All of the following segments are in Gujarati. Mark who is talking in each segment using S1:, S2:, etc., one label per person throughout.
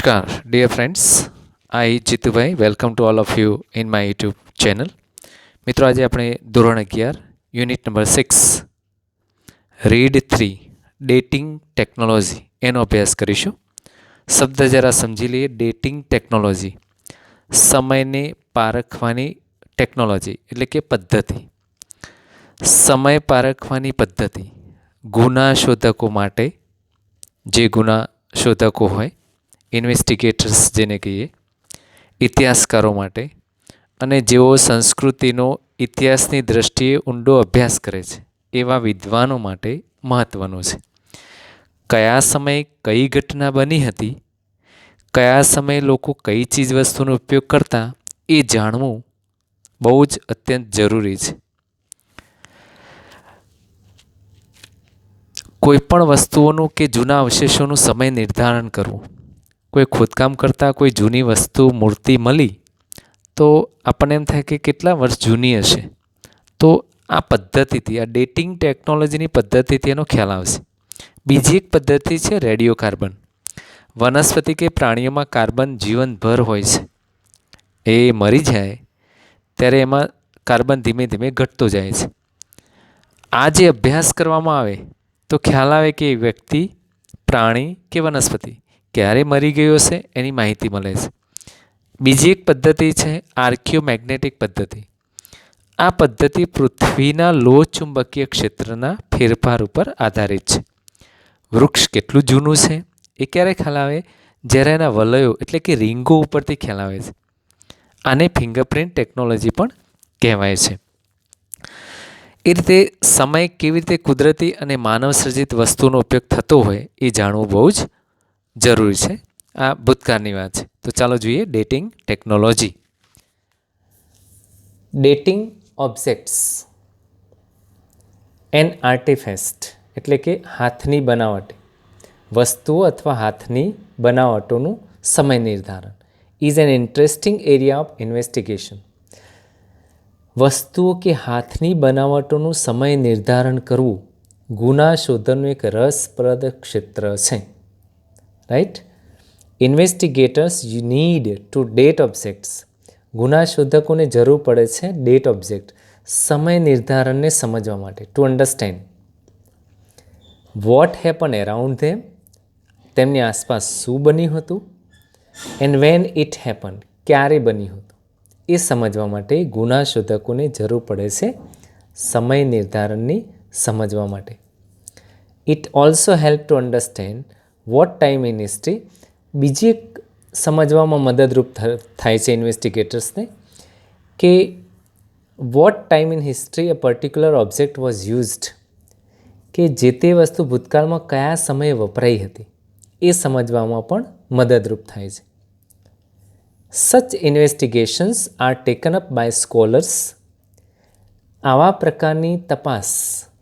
S1: Namaskar, dear friends. I Jitubhai welcome to all of you in my YouTube channel. મિત્રો, આજે આપણે ધોરણ 11 unit number 6 read 3 dating technology એનો અભ્યાસ કરીશું. શબ્દ જરા સમજી લઈએ. ડેટિંગ ટેકનોલોજી સમયને પારખવાની ટેકનોલોજી એટલે કે પદ્ધતિ. સમય પારખવાની પદ્ધતિ ગુના શોધકો માટે, જે ગુના શોધકો હોય, ઇન્વેસ્ટિગેટર્સ જેને કહીએ, ઇતિહાસકારો માટે, અને જેઓ સંસ્કૃતિનો ઇતિહાસની દૃષ્ટિએ ઊંડો અભ્યાસ કરે છે એવા વિદ્વાનો માટે મહત્ત્વનું છે. કયા સમયે કઈ ઘટના બની હતી, કયા સમયે લોકો કઈ ચીજવસ્તુનો ઉપયોગ કરતા, એ જાણવું બહુ જ અત્યંત જરૂરી છે. કોઈપણ વસ્તુઓનું કે જૂના અવશેષોનું સમય નિર્ધારણ કરવું. કોઈ ખોદકામ કરતાં કોઈ જૂની વસ્તુ, મૂર્તિ મળી તો આપણને એમ થાય કે કેટલા વર્ષ જૂની હશે. તો આ પદ્ધતિથી, આ ડેટિંગ ટેકનોલોજીની પદ્ધતિથી એનો ખ્યાલ આવશે. બીજી એક પદ્ધતિ છે રેડિયો કાર્બન. વનસ્પતિ કે પ્રાણીઓમાં કાર્બન જીવનભર હોય છે. એ મરી જાય ત્યારે એમાં કાર્બન ધીમે ધીમે ઘટતો જાય છે. આ જે અભ્યાસ કરવામાં આવે તો ખ્યાલ આવે કે વ્યક્તિ, પ્રાણી કે વનસ્પતિ ક્યારે મરી ગયો છે એની માહિતી મળે છે. બીજી એક પદ્ધતિ છે આર્કિયોમેગ્નેટિક પદ્ધતિ. આ પદ્ધતિ પૃથ્વીના લોહચુંબકીય ક્ષેત્રના ફેરફાર ઉપર આધારિત છે. વૃક્ષ કેટલું જૂનું છે એ ક્યારે ખ્યાલ આવે? જ્યારે એના વલયો એટલે કે રીંગો ઉપરથી ખ્યાલ આવે છે. આને ફિંગરપ્રિન્ટ ટેકનોલોજી પણ કહેવાય છે. એ રીતે સમય કેવી રીતે કુદરતી અને માનવ સર્જિત વસ્તુનો ઉપયોગ થતો હોય એ જાણવું બહુ જ જરૂરી છે. આ ભૂતકાળની વાત છે. તો ચાલો જોઈએ dating technology. Dating objects and artifact એટલે કે હાથની બનાવટ, વસ્તુઓ અથવા હાથની બનાવટોનું સમય નિર્ધારણ is an interesting area of investigation. વસ્તુઓ કે હાથની બનાવટોનું સમય નિર્ધારણ કરવું ગુના શોધનનું એક રસપ્રદ ક્ષેત્ર છે. Right? ઇન્વેસ્ટિગેટર્સ you need to date objects. ગુના શોધકોને જરૂર પડે છે ડેટ ઓબ્જેક્ટ, સમય નિર્ધારણને સમજવા માટે. To understand what happen around them, તેમની આસપાસ શું બન્યું હતું, એન્ડ વેન ઇટ હેપન, ક્યારે બન્યું હતું, એ સમજવા માટે ગુના શોધકોને જરૂર પડે છે સમય નિર્ધારણની સમજવા માટે. It also help to understand what time in history. બીજી એક સમજવામાં મદદરૂપ થાય છે ઇન્વેસ્ટિગેટર્સને કે what time in history a particular object was used, કે જે તે વસ્તુ ભૂતકાળમાં કયા સમયે વપરાઈ હતી એ સમજવામાં પણ મદદરૂપ થાય છે. Such investigations are taken up by scholars. આવા પ્રકારની તપાસ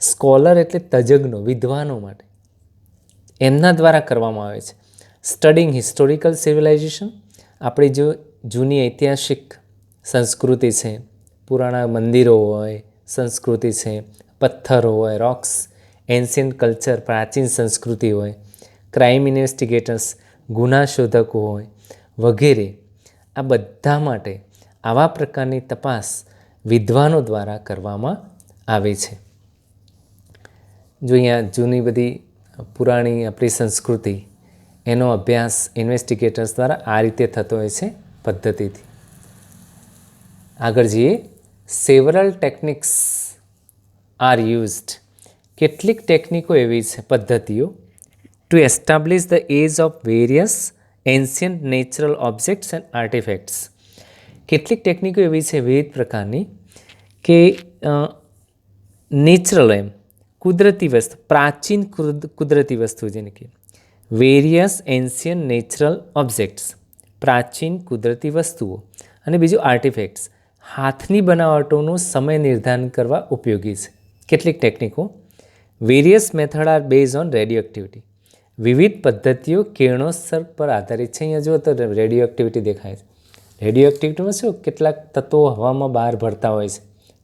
S1: સ્કોલર એટલે તજજ્ઞો, વિદ્વાનો માટે, એમના દ્વારા કરવામાં આવે છે. Studying historical civilisation. આપણી જો જૂની ઐતિહાસિક સંસ્કૃતિ છે, પુરાણા મંદિરો હોય, સંસ્કૃતિ છે, પથ્થરો હોય, રોક્સ, એન્શિયન્ટ કલ્ચર, પ્રાચીન સંસ્કૃતિ હોય, ક્રાઇમ ઇન્વેસ્ટિગેટર્સ, ગુના શોધકો હોય વગેરે, આ બધા માટે આવા પ્રકારની તપાસ વિદ્વાનો દ્વારા કરવામાં આવે છે. જો અહીંયા જૂની બધી પુરાણી આપણી સંસ્કૃતિ, એનો અભ્યાસ ઇન્વેસ્ટિગેટર્સ દ્વારા આ રીતે થતો હોય છે પદ્ધતિથી. આગળ જઈએ. Several techniques are used. કેટલીક ટેકનિકો એવી છે, પદ્ધતિઓ, to establish the age of various ancient natural objects and artifacts. કેટલીક ટેકનિકો એવી છે વિવિધ પ્રકારની કે નેચરલ, એમ કુદરતી વસ્તુ, પ્રાચીન કુદરતી વસ્તુ જેને કે વેરિયસ એન્શિયન્ટ નેચરલ ઓબ્જેક્ટ્સ, પ્રાચીન કુદરતી વસ્તુઓ, અને બીજું આર્ટિફેક્ટ્સ, હાથની બનાવટોનું સમય નિર્ધારણ કરવા ઉપયોગી છે. કેટલીક ટેકનિકો. Various method are base on radioactivity. વિવિધ પદ્ધતિઓ કિરણોત્સર્ગ પર આધારિત છે. અહીંયા જુઓ તો રેડિયો એક્ટિવિટી દેખાય છે. રેડિયો એક્ટિવિટીમાં શું, કેટલાક તત્વો હવામાં બહાર ભરતા હોય છે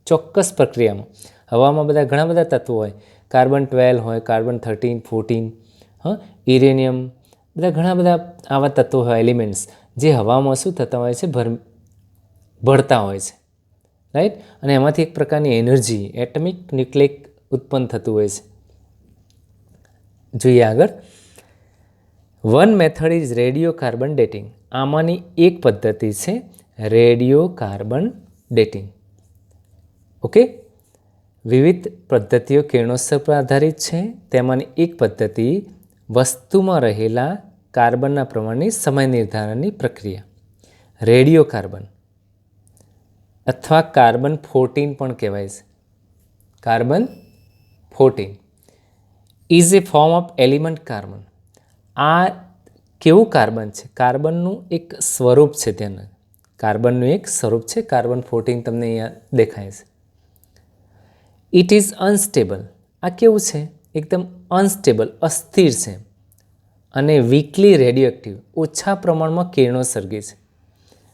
S1: ચોક્કસ પ્રક્રિયામાં. હવામાં ઘણા બધા તત્વો હોય, કાર્બન 12 હોય, કાર્બન 13, 14, યુરેનિયમ, બધા ઘણા બધા આવા તત્વો હોય, એલિમેન્ટ્સ, જે હવામાં શું થતા હોય છે, ભળતા હોય છે, રાઈટ. અને એમાંથી એક પ્રકારની એનર્જી, એટમિક ન્યુક્લિક ઉત્પન્ન થતું હોય છે. જોઈએ આગળ. One method is radio carbon dating. આમાંની એક પદ્ધતિ છે રેડિયો કાર્બન ડેટિંગ. ઓકે. વિવિધ પદ્ધતિઓ કિરણોત્સર્ગ પર આધારિત છે. તેમાંની એક પદ્ધતિ વસ્તુમાં રહેલા કાર્બનના પ્રમાણની સમય નિર્ધારણની પ્રક્રિયા. રેડિયો કાર્બન અથવા કાર્બન 14 પણ કહેવાય છે. Carbon 14 is A form of element carbon. આ કેવું કાર્બન છે? કાર્બનનું એક સ્વરૂપ છે. તેના કાર્બનનું એક સ્વરૂપ છે. કાર્બન 14 તમને અહીંયા દેખાય છે. It is unstable. આ કેવું છે? એકદમ અનસ્ટેબલ, અસ્થિર છે. અને વીકલી રેડિયો એક્ટિવ, ઓછા પ્રમાણમાં કિરણોત્સર્ગી છે.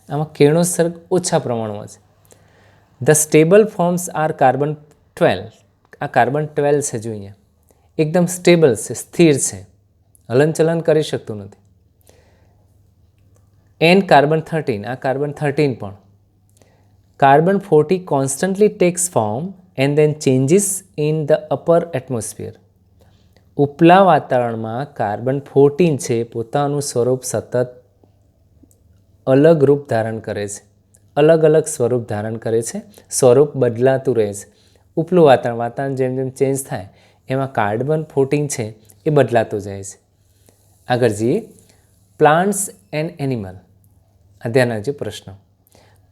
S1: આમાં કિરણોત્સર્ગ ઓછા પ્રમાણમાં છે. The stable forms are carbon 12. આ કાર્બન 12 છે. જો અહીંયા એકદમ સ્ટેબલ છે, સ્થિર છે, હલનચલન કરી શકતું નથી. And carbon 13. આ કાર્બન 13 પણ. Carbon 40 constantly tax form and then changes in the upper atmosphere. ઉપલા વાતાવરણમાં કાર્બન 14 છે પોતાનું સ્વરૂપ સતત અલગ રૂપ ધારણ કરે છે. અલગ અલગ સ્વરૂપ ધારણ કરે છે. સ્વરૂપ બદલાતું રહે છે. ઉપલું વાતાવરણ જેમ જેમ ચેન્જ થાય એમાં કાર્બન 14 છે એ બદલાતું જાય છે. આગળ જઈએ. Plants and animal. આ ધ્યાન રાખજો પ્રશ્ન.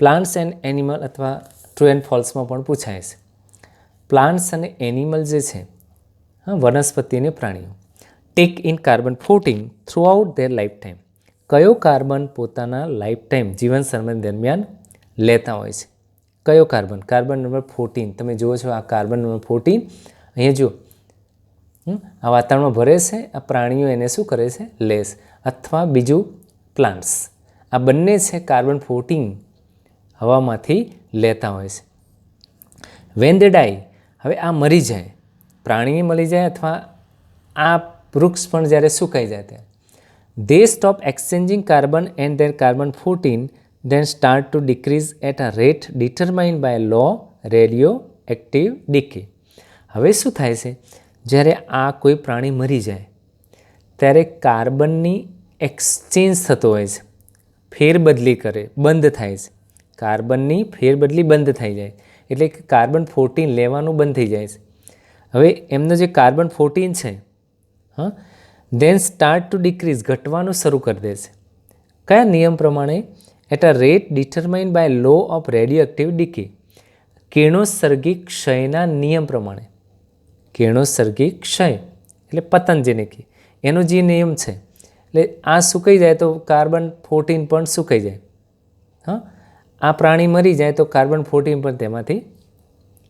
S1: પ્લાન્ટ્સ એન્ડ એનિમલ અથવા ટ્રુ એન્ડ ફોલ્સમાં પણ પૂછાય છે. પ્લાન્ટ્સ અને એનિમલ જે છે, વનસ્પતિ અને પ્રાણીઓ, tech in carbon 14 through out there life time. કયો કાર્બન પોતાના લાઈફ ટાઈમ, જીવન સમય દરમિયાન લેતા હોય છે? કયો કાર્બન? Carbon number 14. તમે જુઓ છો આ કાર્બન નંબર 14. અહીંયા જુઓ, આ વાતાવરણમાં ભરે છે. આ પ્રાણીઓ એને શું કરે છે? લે છે. અથવા બીજું પ્લાન્ટ્સ. આ બંને છે કાર્બન 14 હવામાંથી લેતા હોય છે. વેન દે ડાઈ. હવે આ મરી જાય, પ્રાણી મરી જાય અથવા આ વૃક્ષ પણ જ્યારે સુકાઈ જાય ત્યારે they stop exchanging carbon and their carbon 14 then start to decrease at a rate determined by law radioactive decay. હવે શું થાય છે? જ્યારે આ કોઈ પ્રાણી મરી જાય ત્યારે કાર્બનની એક્સચેન્જ થતો હોય છે, ફેરબદલી કરે, બંધ થાય છે. કાર્બનની ફેરબદલી બંધ થઈ જાય એટલે કે કાર્બન 14 લેવાનું બંધ થઈ જાય છે. હવે એમનો જે કાર્બન 14 છે, ધેન સ્ટાર્ટ ટુ ડિક્રીઝ, ઘટવાનું શરૂ કરી દે છે. કયા નિયમ પ્રમાણે? At a rate determined by law of radioactive decay. કિરણોત્સર્ગી ક્ષયના નિયમ પ્રમાણે. કિરણોત્સર્ગી ક્ષય એટલે પતન જેને કહે, એનો જે નિયમ છે. એટલે આ સુકાઈ જાય તો કાર્બન 14 પણ સુકાઈ જાય. આ પ્રાણી મરી જાય તો કાર્બન 14 પણ તેમાંથી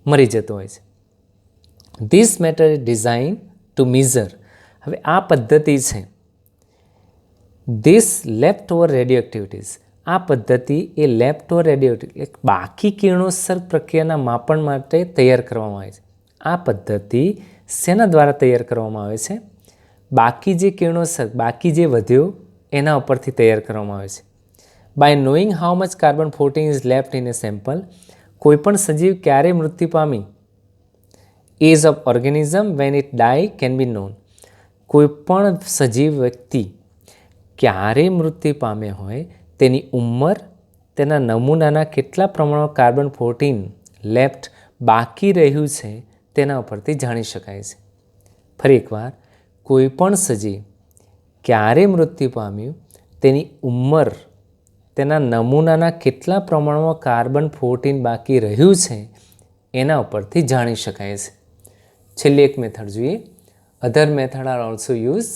S1: મરી જતો હોય છે. This matter is design two measure. હવે આ પદ્ધતિ છે ધીસ લેફ્ટ ઓવર રેડિયોએક્ટિવિટીઝ. આ પદ્ધતિ એ લેફ્ટ ઓવર રેડિયોએક્ટિવ બાકી કિરણોત્સર્ગ પ્રક્રિયાના માપન માટે તૈયાર કરવામાં આવે છે. આ પદ્ધતિ શેના દ્વારા તૈયાર કરવામાં આવે છે? બાકી જે કિરણોત્સર્ગ, બાકી જે વધ્યો એના ઉપરથી તૈયાર કરવામાં આવે છે. By knowing how much carbon 14 is left in a sample. કોઈપણ સજીવ ક્યારે મૃત્યુ પામી? Age of organism when it die can be known. કોઈપણ સજીવ વ્યક્તિ ક્યારે મૃત્યુ પામ્યા હોય તેની ઉંમર, તેના નમૂનાના કેટલા પ્રમાણમાં કાર્બન 14 લેફ્ટ બાકી રહ્યું છે તેના ઉપરથી જાણી શકાય છે. ફરી એકવાર, કોઈપણ સજીવ ક્યારે મૃત્યુ પામ્યું તેની ઉંમર, તેના નમૂનાના કેટલા પ્રમાણમાં કાર્બન 14 બાકી રહ્યું છે એના ઉપરથી જાણી શકાય છે. છેલ્લી એક મેથડ જોઈએ. Other method are also use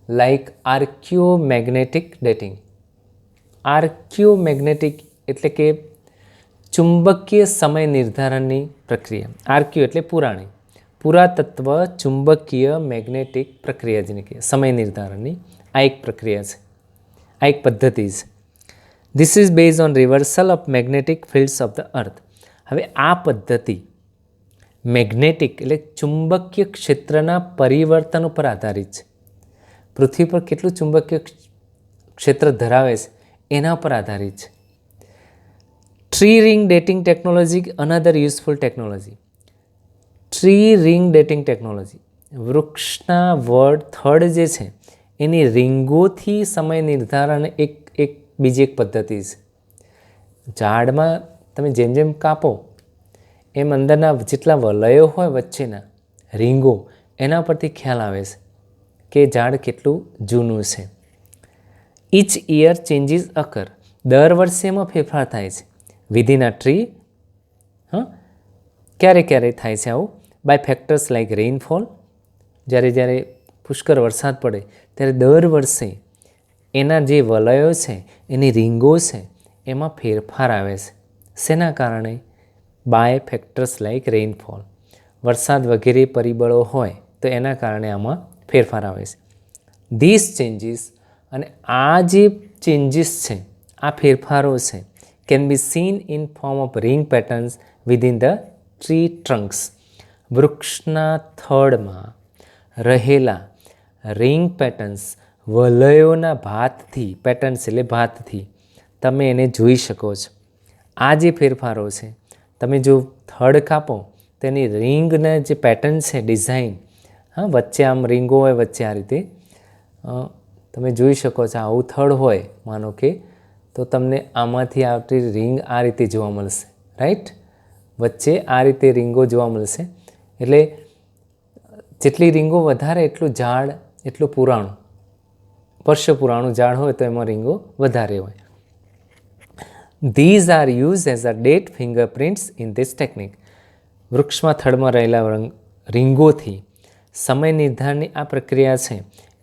S1: like archaeomagnetic dating. Archaeomagnetic એટલે કે ચુંબકીય સમય નિર્ધારણની પ્રક્રિયા. આર્કિયો એટલે પુરાણી, પુરાતત્વ ચુંબકીય મેગ્નેટિક પ્રક્રિયા જેને કહે સમય નિર્ધારણની. આ એક પ્રક્રિયા છે, આ એક પદ્ધતિ છે. This is base on reversal of magnetic fields of the earth. હવે આ પદ્ધતિ મેગ્નેટિક એટલે ચુંબકીય ક્ષેત્રના પરિવર્તન ઉપર આધારિત છે. પૃથ્વી પર કેટલું ચુંબકીય ક્ષેત્ર ધરાવે છે એના પર આધારિત છે. Tree ring dating technology another useful technology. Tree ring dating technology, વૃક્ષના થડ જે છે એની રીંગોથી સમય નિર્ધારણ એક બીજી એક પદ્ધતિ છે. ઝાડમાં તમે જેમ જેમ કાપો એમ અંદરના જેટલા વલયો હોય વચ્ચેના રીંગો એના પરથી ખ્યાલ આવે છે કે ઝાડ કેટલું જૂનું છે. ઇચ યર ચેન્જીસ અકર, દર વર્ષે એમાં ફેરફાર થાય છે. વિધિન અ ટ્રી, ક્યારે ક્યારે થાય છે આવું? બાય ફેક્ટર્સ લાઇક રેઇનફોલ, જ્યારે પુષ્કળ વરસાદ પડે ત્યારે દર વર્ષે એના જે વલયો છે એની રીંગો છે એમાં ફેરફાર આવે છે. શેના કારણે? બાય ફેક્ટર્સ લાઇક રેઇનફોલ, વરસાદ વગેરે પરિબળો હોય તો એના કારણે આમાં ફેરફાર આવે છે. ધીસ ચેન્જીસ, અને આ જે ચેન્જીસ છે, આ ફેરફારો છે, can be scene in form of ring patterns within the tree trunks. વૃક્ષના થડમાં રહેલા રિંગ પેટર્ન્સ, વલયોના ભાતથી, પેટર્ન્સ એટલે ભાતથી તમે એને જોઈ શકો છો. આ જે ફેરફારો છે, તમે જો થડ કાપો તેની રિંગના જે પેટર્ન છે, ડિઝાઇન, વચ્ચે આમ રીંગો હોય, વચ્ચે આ રીતે તમે જોઈ શકો છો. આવું થડ હોય માનો કે, તો તમને આમાંથી આવતી રીંગ આ રીતે જોવા મળશે, રાઈટ? વચ્ચે આ રીતે રીંગો જોવા મળશે. એટલે જેટલી રીંગો વધારે એટલું ઝાડ એટલું પુરાણું, વર્ષો પુરાણું ઝાડ હોય તો એમાં રીંગો વધારે હોય. These are use as a date fingerprints in this technique. વૃક્ષમાં થડમાં રહેલા રીંગોથી સમય નિર્ધારણની આ પ્રક્રિયા છે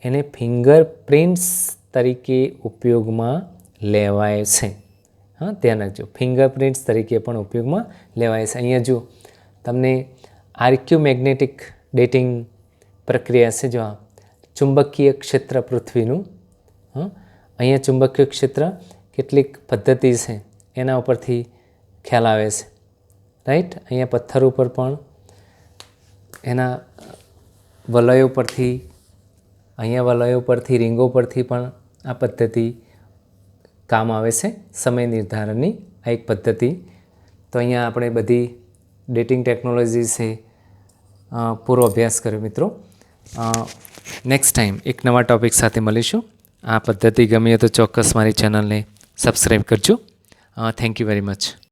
S1: એને ફિંગરપ્રિન્ટ્સ તરીકે ઉપયોગમાં લેવાય છે. ધ્યાન રાખજો, ફિંગરપ્રિન્ટ્સ તરીકે પણ ઉપયોગમાં લેવાય છે. અહીંયા જો તમને આર્ક્યુમેગ્નેટિક ડેટિંગ પ્રક્રિયા છે. જો આ ચુંબકીય ક્ષેત્ર પૃથ્વીનું, અહીંયા ચુંબકીય ક્ષેત્ર કેટલીક પદ્ધતિ છે એના ઉપરથી ખ્યાલ આવે છે, રાઈટ? અહીંયા પથ્થર ઉપર પણ એના વલયો પરથી, અહીંયા વલયો પરથી, રીંગો પરથી પણ આ પદ્ધતિ કામ આવે છે સમય નિર્ધારણની. આ એક પદ્ધતિ. તો અહીંયા આપણે બધી ડેટિંગ ટેકનોલોજી છે પૂરો અભ્યાસ કર્યો મિત્રો. નેક્સ્ટ ટાઈમ એક નવા ટૉપિક સાથે મળીશું. આ પદ્ધતિ ગમી તો ચોક્કસ મારી ચેનલને સબસ્ક્રાઈબ કરજો. Thank you very much.